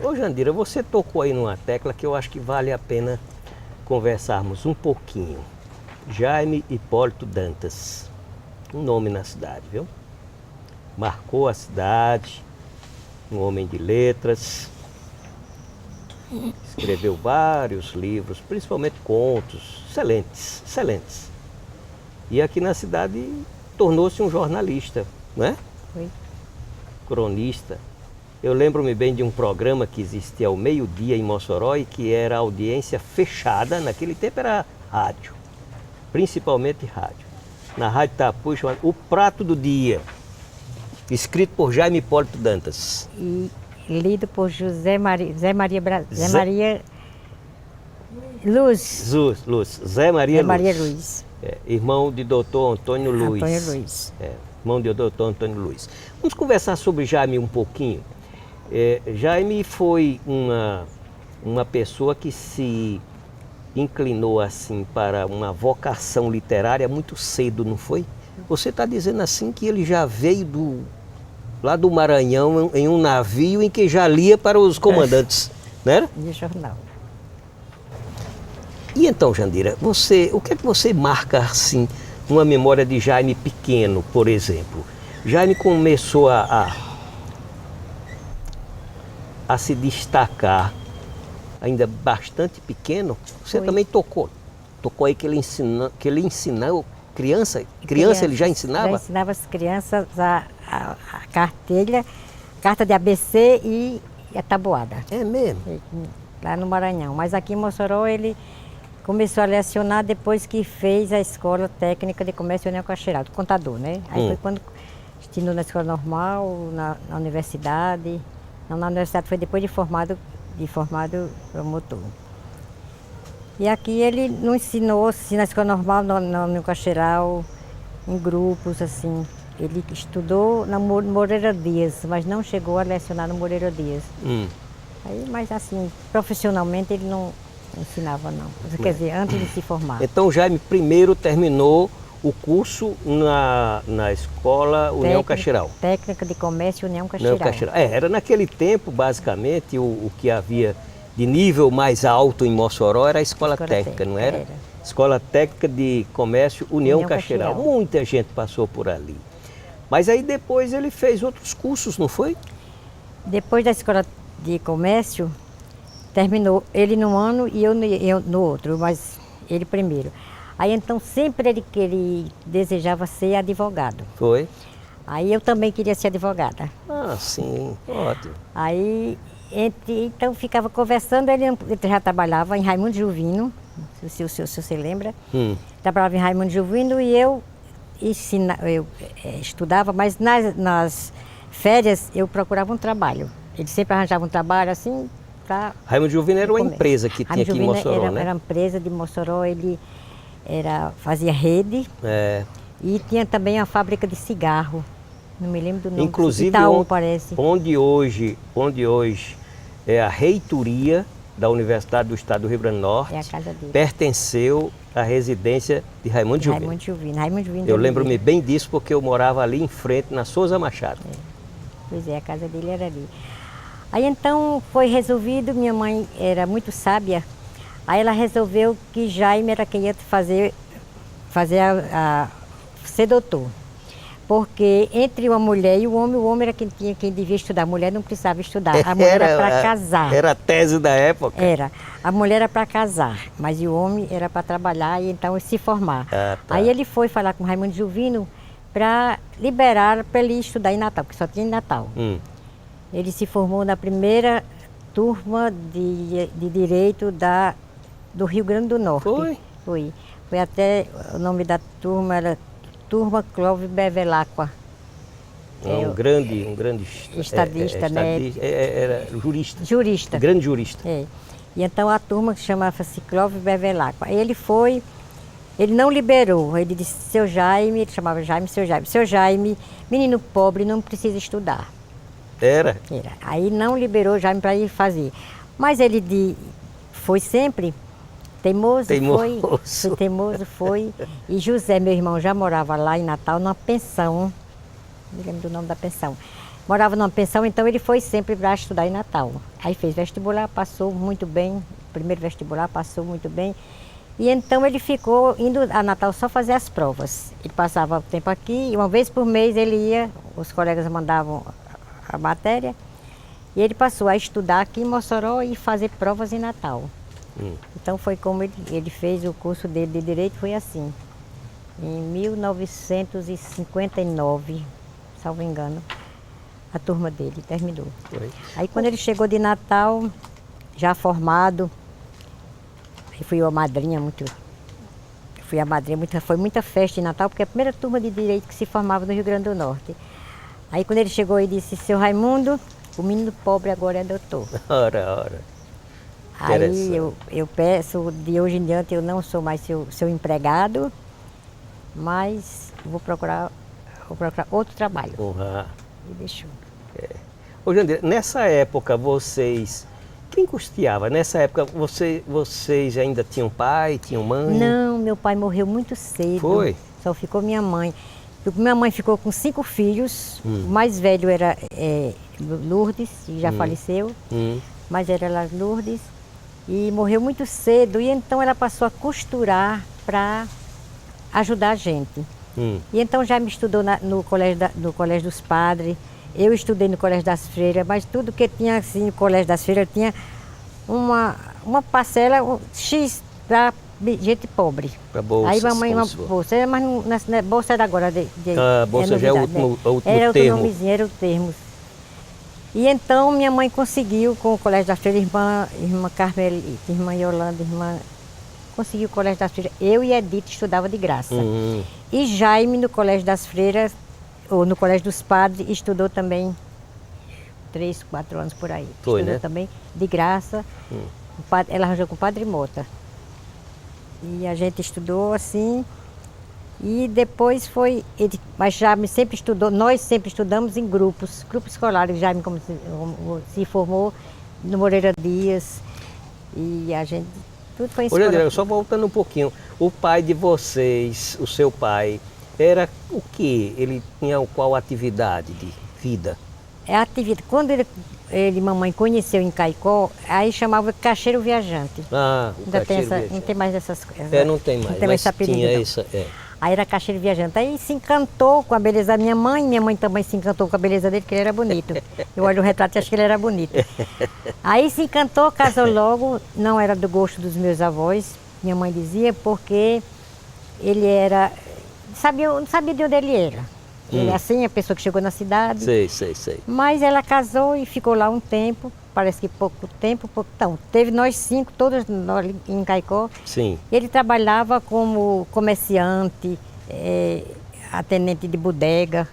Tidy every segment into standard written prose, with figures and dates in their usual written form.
Ô Jandira, você tocou aí numa tecla que eu acho que vale a pena conversarmos um pouquinho. Jaime Hipólito Dantas, um nome na cidade, viu? Marcou a cidade, um homem de letras, escreveu vários livros, principalmente contos, excelentes, excelentes. E aqui na cidade tornou-se um jornalista, não é? Foi. Cronista. Eu lembro-me bem de um programa que existia ao meio-dia em Mossoró e que era audiência fechada, naquele tempo era rádio, principalmente rádio. Na Rádio Tapuí, chamado O Prato do Dia, escrito por Jaime Hipólito Dantas. E lido por Zé Maria Luz. Zé Maria Luz. É, irmão de doutor Antônio Luiz. Antônio Luiz. É, irmão de doutor Antônio Luiz. Vamos conversar sobre Jaime um pouquinho. Jaime foi uma pessoa que se inclinou assim para uma vocação literária muito cedo, não foi? Você está dizendo assim que ele já veio lá do Maranhão em um navio em que já lia para os comandantes, não era? De jornal. E então, Jandira, o que é que você marca assim, uma memória de Jaime pequeno, por exemplo? Jaime começou a se destacar ainda bastante pequeno. Você também tocou aí que ele ensinou criança ele já ensinava? Já ensinava as crianças a carta de ABC e a tabuada. É mesmo? Lá no Maranhão. Mas aqui em Mossoró ele começou a lecionar depois que fez a Escola Técnica de Comércio União Caxiral, do contador, né? Aí foi quando estudou na escola normal, na universidade. Não, na universidade foi depois de formado promotor. E aqui ele não ensinou assim, na escola normal, no Caxiral, em grupos, assim. Ele estudou na Moreira Dias, mas não chegou a lecionar no Moreira Dias. Aí, mas assim, profissionalmente ele não ensinava não. Quer dizer, antes de se formar. Então Jaime primeiro terminou o curso na escola União Caxiral. Técnica de Comércio União Caxiral. Era naquele tempo, basicamente, o que havia de nível mais alto em Mossoró era a escola técnica, não era? Era. Escola Técnica de Comércio União Caxiral. Muita gente passou por ali. Mas aí depois ele fez outros cursos, não foi? Depois da escola de comércio, terminou ele num ano e eu no outro, mas ele primeiro. Aí então sempre ele desejava ser advogado. Foi. Aí eu também queria ser advogada. Ah, sim, ótimo. Aí então ficava conversando, ele já trabalhava em Raimundo Juvino, se você lembra. Trabalhava em Raimundo Juvino e eu estudava, mas nas férias eu procurava um trabalho. Ele sempre arranjava um trabalho assim para... Raimundo Juvino era uma empresa que tinha aqui em Mossoró, né? Era uma empresa de Mossoró, ele fazia rede e tinha também a fábrica de cigarro. Não me lembro do nome. Inclusive, Itaú, parece. Onde hoje é a reitoria da Universidade do Estado do Rio Grande do Norte, é a casa dele. Pertenceu à residência de Raimundo Juvino. Raimundo Juvino. Eu lembro-me bem disso porque eu morava ali em frente, na Souza Machado. Pois é, a casa dele era ali. Aí então foi resolvido, minha mãe era muito sábia, aí ela resolveu que Jaime era quem ia ser doutor. Porque entre uma mulher e o homem era quem devia estudar. A mulher não precisava estudar, a mulher era para casar. Era a tese da época. Era. A mulher era para casar, mas o homem era para trabalhar e então se formar. Tá. Aí ele foi falar com Raimundo Juvino para liberar para ele estudar em Natal, porque só tinha em Natal. Ele se formou na primeira turma de Direito do Rio Grande do Norte. Foi? Foi até, o nome da turma era Turma Clóvis Bevilacqua. Um grande estadista, né? Era jurista. Jurista. Grande jurista. E então a turma chamava-se Clóvis Bevilacqua. Aí ele não liberou, ele disse, seu Jaime, ele chamava Jaime, seu Jaime, menino pobre não precisa estudar. Era. Aí não liberou Jaime para ir fazer. Mas ele foi sempre teimoso, Teimoso. Fui teimoso, foi. E José, meu irmão, já morava lá em Natal, numa pensão. Não me lembro do nome da pensão. Morava numa pensão, então ele foi sempre para estudar em Natal. Aí fez vestibular, passou muito bem. Primeiro vestibular, passou muito bem. E então ele ficou indo a Natal só fazer as provas. Ele passava o tempo aqui e uma vez por mês ele ia, os colegas mandavam a matéria. E ele passou a estudar aqui em Mossoró e fazer provas em Natal. Então foi como ele fez o curso dele de Direito, foi assim. Em 1959, salvo engano, a turma dele terminou. Foi. Aí quando ele chegou de Natal, já formado, eu fui a madrinha muito. Foi muita festa em Natal, porque é a primeira turma de Direito que se formava no Rio Grande do Norte. Aí quando ele chegou e disse, seu Raimundo, o menino pobre agora é doutor. Ora. Aí eu peço, de hoje em diante eu não sou mais seu empregado, mas vou procurar outro trabalho. Uhum. E deixou. Ô, Jandira, nessa época quem custeava? Nessa época vocês ainda tinham pai, tinham mãe? Não, meu pai morreu muito cedo. Foi? Só ficou minha mãe. Minha mãe ficou com 5 filhos. O mais velho era Lourdes, e já faleceu. Mas era lá Lourdes. E morreu muito cedo. E então ela passou a costurar para ajudar a gente. E então já me estudou no colégio dos padres. Eu estudei no Colégio das Freiras, mas tudo que tinha assim no Colégio das Freiras tinha uma parcela X para gente pobre. Para bolsa. Aí mamãe uma bolsa, mas não, bolsa era agora a bolsa já é o último era termo. Outro nomezinho, era o termo. E então minha mãe conseguiu com o Colégio das Freiras, irmã Carmelita, irmã Yolanda, conseguiu o Colégio das Freiras. Eu e Edith estudava de graça. E Jaime no Colégio das Freiras, ou no Colégio dos Padres, estudou também 3, 4 anos por aí. Foi, estudou né? também de graça. Ela arranjou com o Padre Mota. E a gente estudou assim. E depois mas Jaime sempre estudou, nós sempre estudamos em grupos escolares. Jaime como se formou no Moreira Dias. E a gente, tudo foi em escola. Olha, só voltando um pouquinho, o pai de vocês, o seu pai, era o quê? Ele tinha qual atividade de vida? Quando mamãe conheceu em Caicó, aí chamava Caixeiro Viajante. Ah, o Ainda Caixeiro Viajante. não tem mais essas coisas. Não tem mais, não tem mais mas esse apelido, tinha não. essa... Aí era Caixeiro Viajante. Aí se encantou com a beleza da minha mãe também se encantou com a beleza dele, porque ele era bonito. Eu olho o retrato e acho que ele era bonito. Aí se encantou, casou logo, não era do gosto dos meus avós, minha mãe dizia, porque ele era... não sabia de onde ele era. Ele assim, a pessoa que chegou na cidade. Sei. Mas ela casou e ficou lá um tempo, parece que pouco tempo. Então, teve nós 5, todos em Caicó. Sim. Ele trabalhava como comerciante, atendente de bodega.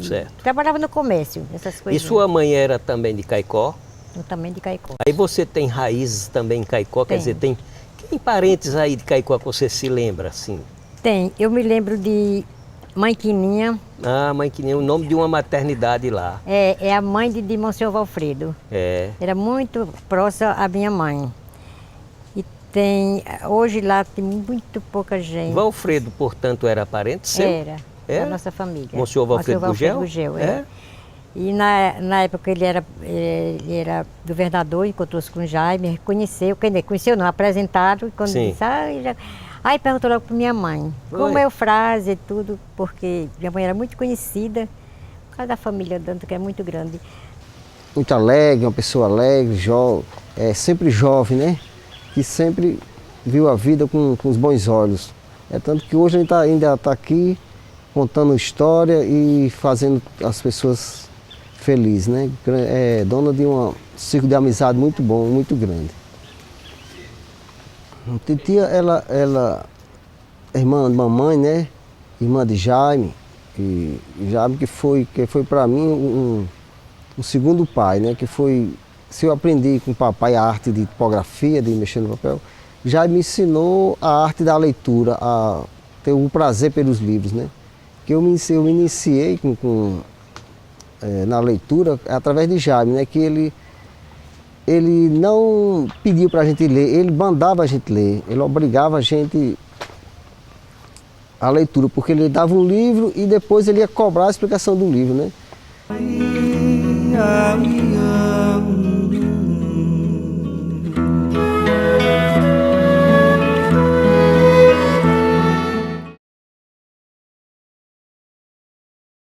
Certo. Trabalhava no comércio, essas coisas. E sua mãe era também de Caicó? Eu também de Caicó. Aí você tem raízes também em Caicó, quer dizer, tem parentes aí de Caicó que você se lembra, assim? Tem, eu me lembro de Mãe Quininha. Ah, Mãe Quininha, o nome de uma maternidade lá. É a mãe de Monsenhor Valfredo. Era muito próxima à minha mãe. E hoje lá tem muito pouca gente. Valfredo, portanto, era parente seu? Era, da nossa família. Monsenhor Valfredo Gugel? E na época ele era governador, encontrou-se com Jaime, reconheceu, conheceu não, apresentaram, e quando disse, aí perguntou logo para minha mãe, como é o frase e tudo, porque minha mãe era muito conhecida, por causa da família Danto, que é muito grande. Muito alegre, uma pessoa alegre, sempre jovem, né? Que sempre viu a vida com os bons olhos. É tanto que hoje a gente ainda está aqui contando história e fazendo as pessoas felizes, né? É dona de um ciclo de amizade muito bom, muito grande. Titia, ela é irmã de mamãe, né? Irmã de Jaime. E Jaime que foi para mim um segundo pai, né? Que foi, se eu aprendi com o papai a arte de tipografia, de mexer no papel, Jaime me ensinou a arte da leitura, a ter o prazer pelos livros, né? Que eu me iniciei na leitura através de Jaime, né? Que ele ele não pediu para a gente ler, ele mandava a gente ler, ele obrigava a gente à leitura, porque ele dava um livro e depois ele ia cobrar a explicação do livro, né?